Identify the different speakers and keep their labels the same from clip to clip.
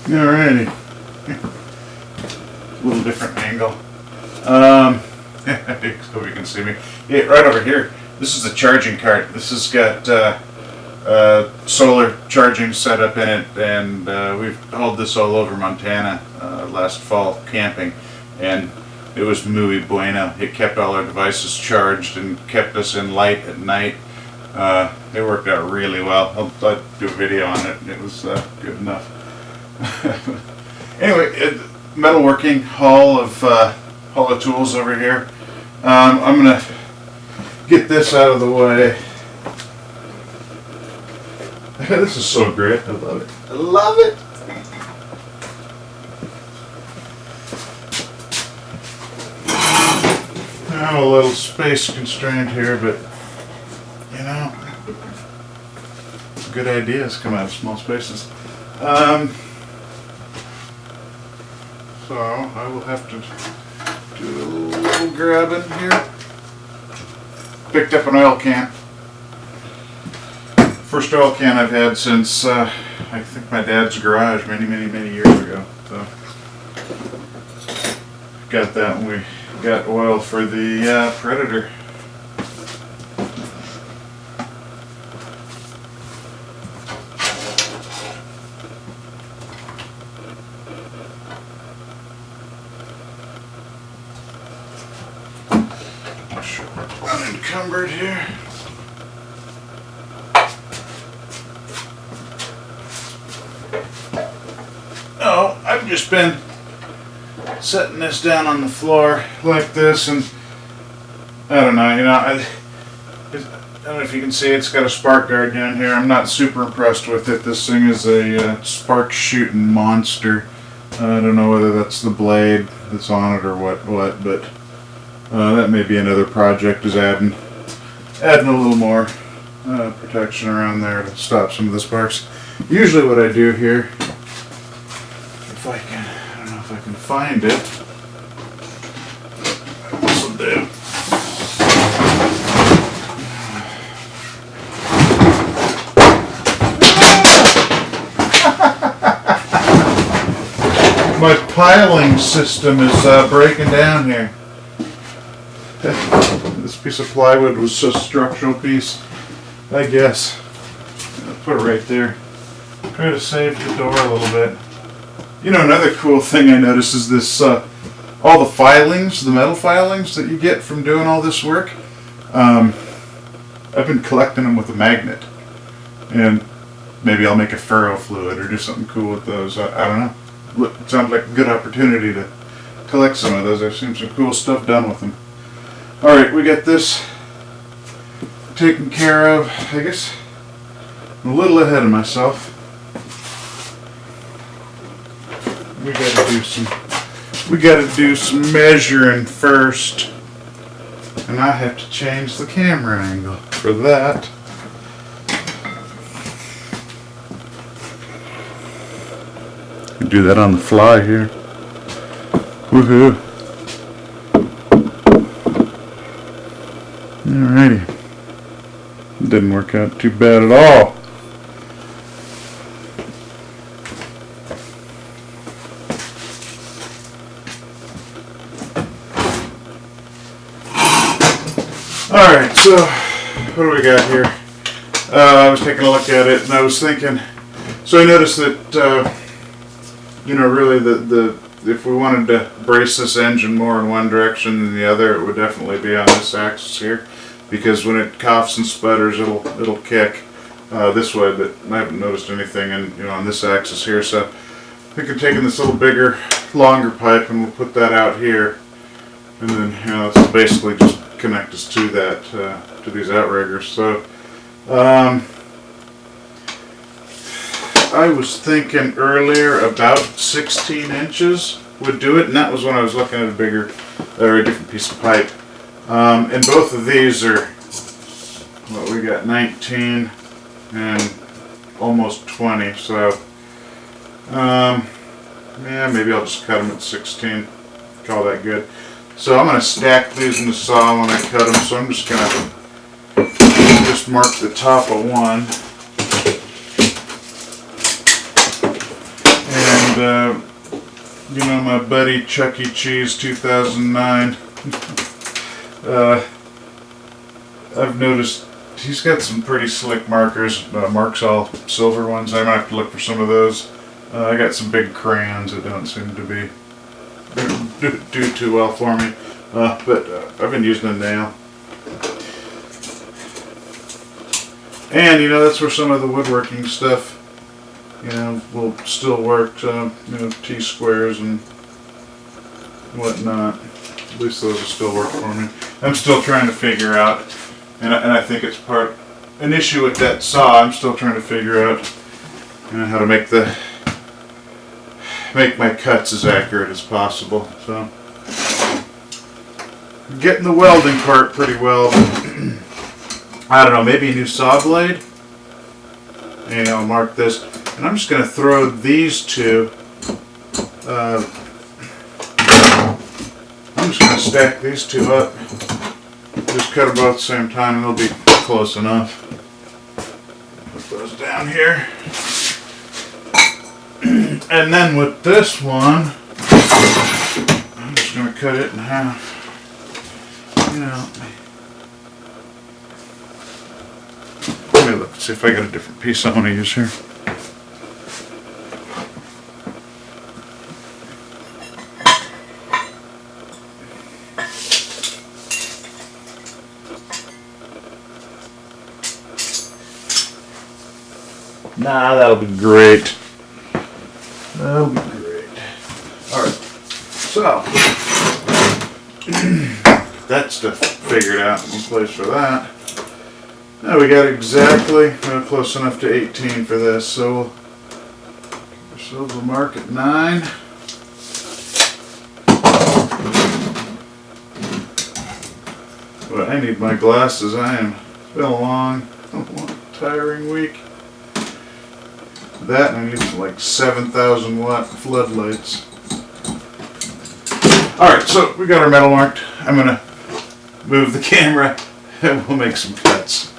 Speaker 1: Alrighty. A little different angle. So you can see me. Yeah, right over here. This is a charging cart. This has got solar charging set up in it, and we've hauled this all over Montana last fall camping, and it was muy bueno. It kept all our devices charged and kept us in light at night. It worked out really well. I'll do a video on it. It was good enough. Anyway, metalworking haul of tools over here. I'm gonna get this out of the way. This is so great. I love it. I love it. I'm a little space constrained here, but you know, good ideas come out of small spaces. So I will have to do a little grabbing here. Picked up an oil can. First oil can I've had since I think my dad's garage many years ago. So got that when we got oil for the Predator. Unencumbered here. Oh, I've just been setting this down on the floor like this, and I don't know, I don't know if you can see it's got a spark guard down here. I'm not super impressed with it. This thing is a spark shooting monster. I don't know whether that's the blade that's on it or what, but that may be another project, is adding a little more protection around there to stop some of the sparks. Usually what I do here, I don't know if I can find it. This will do. My piling system is breaking down here. This piece of plywood was a structural piece, I guess. I'll put it right there. Try to save the door a little bit. You know, another cool thing I noticed is this, all the filings, the metal filings that you get from doing all this work. I've been collecting them with a magnet, and maybe I'll make a ferro fluid or do something cool with those. I don't know. Look, it sounds like a good opportunity to collect some of those. I've seen some cool stuff done with them. Alright, we got this taken care of. I guess I'm a little ahead of myself. We gotta do some measuring first. And I have to change the camera angle for that. Do that on the fly here. Woohoo. Alrighty. Didn't work out too bad at all. Alright, so what do we got here? I was taking a look at it and I was thinking, so I noticed that really if we wanted to brace this engine more in one direction than the other, it would definitely be on this axis here, because when it coughs and sputters, it'll kick this way. But I haven't noticed anything on this axis here. So I think I'm taking this little bigger, longer pipe, and we'll put that out here, and then this will basically just connect us to that to these outriggers. So I was thinking earlier about 16 inches would do it, and that was when I was looking at a different piece of pipe. And both of these are, we got 19 and almost 20, so maybe I'll just cut them at 16, call that good. So I'm going to stack these in the saw when I cut them, so I'm just going to just mark the top of one. And And my buddy Chuck E. Cheese 2009. I've noticed he's got some pretty slick markers. Marks all silver ones. I might have to look for some of those. I got some big crayons that don't seem to be do too well for me. But I've been using a nail. And that's where some of the woodworking stuff, will still work. T-squares and whatnot. At least those will still work for me. I'm still trying to figure out, and I think it's an issue with that saw. I'm still trying to figure out, how to make my cuts as accurate as possible. So, I'm getting the welding part pretty well. I don't know, maybe a new saw blade. And I'll mark this, and I'm just going to throw these two. I'm just going to stack these two up. Just cut them both at the same time, and they'll be close enough. Put those down here. And then with this one, I'm just going to cut it in half. Let me look, see if I got a different piece I want to use here. Nah, that'll be great. That'll be great. Alright, so that stuff figured out in place for that. Now we got exactly close enough to 18 for this, so we'll ourselves a mark at 9. But I need my glasses. It's been a long, tiring week. That, and I need some like 7,000 watt floodlights. Alright, so we got our metal marked. I'm going to move the camera and we'll make some cuts.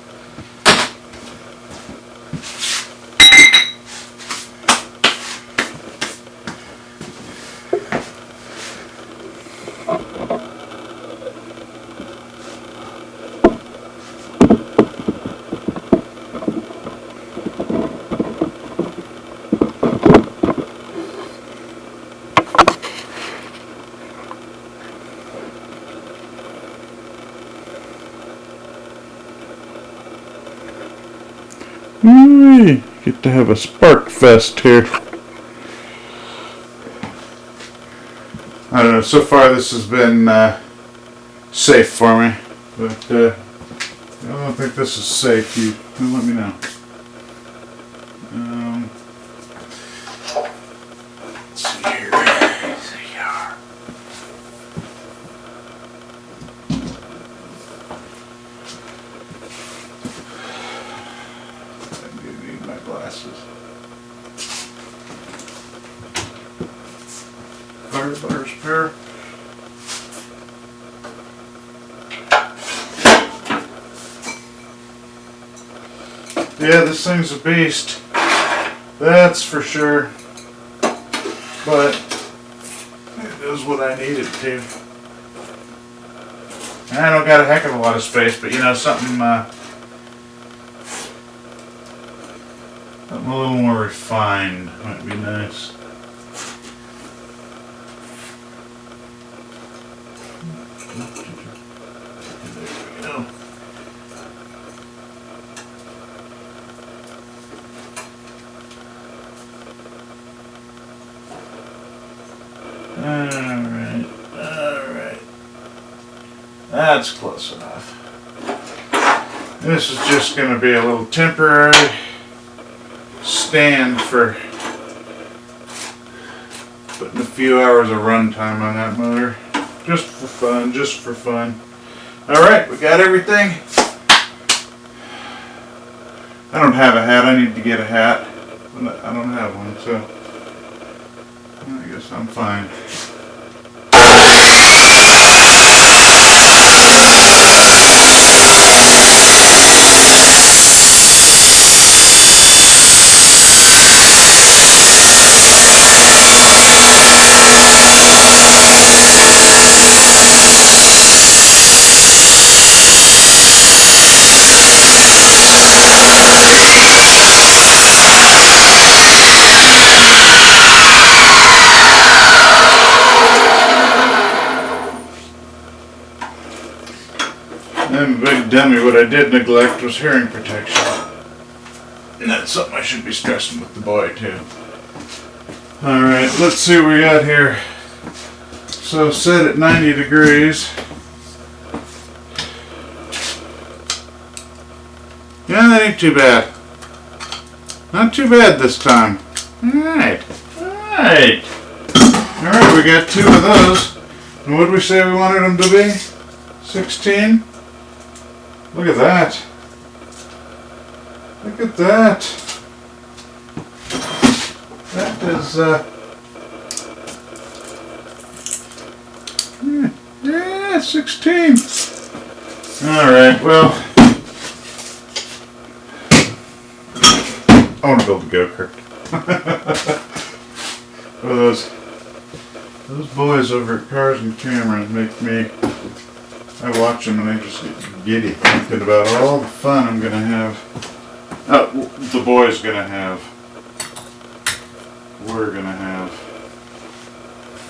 Speaker 1: Ooh, get to have a spark fest here. I don't know, so far this has been safe for me, but I don't think this is safe. You let me know. Let's see here. I do need my glasses. Firefighter's pair. Yeah, this thing's a beast. That's for sure. But it does what I need it to. And I don't got a heck of a lot of space, but something a little more refined might be nice. There we go. Alright. That's close enough. This is just going to be a little temporary stand for putting a few hours of runtime on that motor. Just for fun. Alright, we got everything. I don't have a hat. I need to get a hat. I don't have one, so I guess I'm fine. dummy, what I did neglect was hearing protection. And that's something I should be stressing with the boy too. Alright, let's see what we got here. So set at 90 degrees. Yeah, that ain't too bad. Not too bad this time. Alright. Alright. Alright, we got 2 of those. And what did we say we wanted them to be? 16? Look at that. Look at that. That is, yeah, 16. Alright, well, I want to build a go-kart. Well, those boys over at Cars and Cameras make me, I watch them and I just get giddy thinking about all the fun I'm going to have. The boys going to have. We're going to have.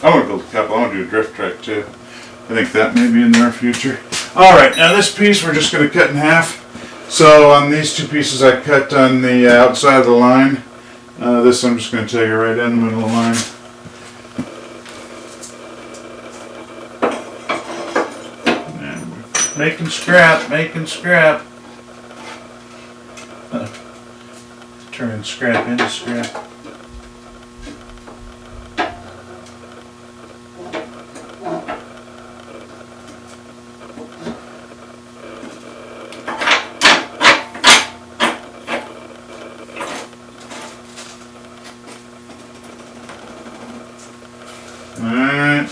Speaker 1: I want to build a couple. I want to do a drift track too. I think that may be in our future. Alright, now this piece we're just going to cut in half. So on these 2 pieces I cut on the outside of the line. This I'm just going to take it right in the middle of the line. And we're making scrap, making scrap. Turning scrap into scrap. Alright.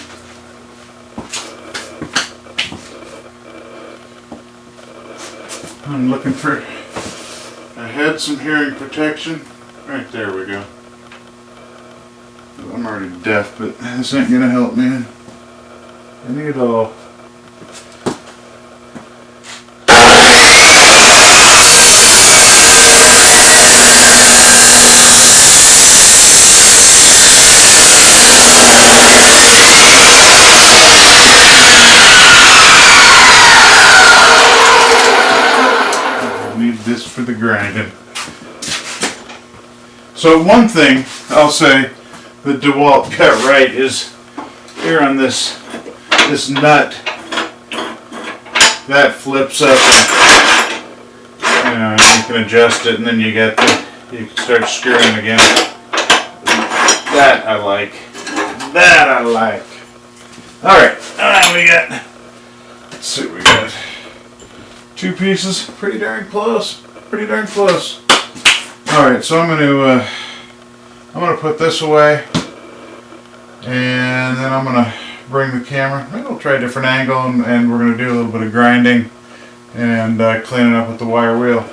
Speaker 1: I'm looking for, I had some hearing protection. Right there we go. I'm already deaf, but this ain't gonna help me any at all. This for the grinding. So one thing I'll say that DeWalt got right is here on this nut that flips up and you can adjust it and then you can start screwing again. That I like. That I like. Alright, we got, let's see what we got. 2 pieces, pretty darn close, pretty darn close. All right, so I'm gonna put this away, and then I'm gonna bring the camera. Maybe we'll try a different angle, and we're gonna do a little bit of grinding and clean it up with the wire wheel.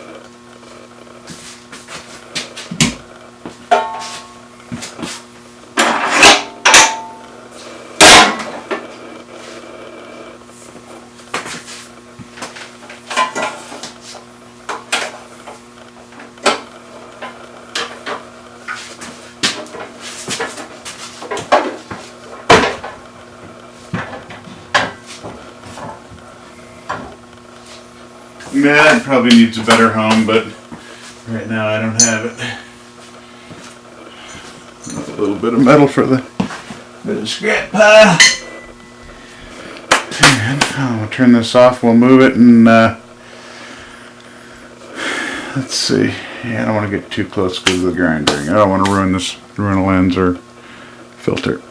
Speaker 1: Yeah, it probably needs a better home, but right now I don't have it. A little bit of metal for the bit of scrap pile. And I'll turn this off, we'll move it, and let's see. Yeah, I don't want to get too close because of the grinding. I don't want to ruin a lens or filter.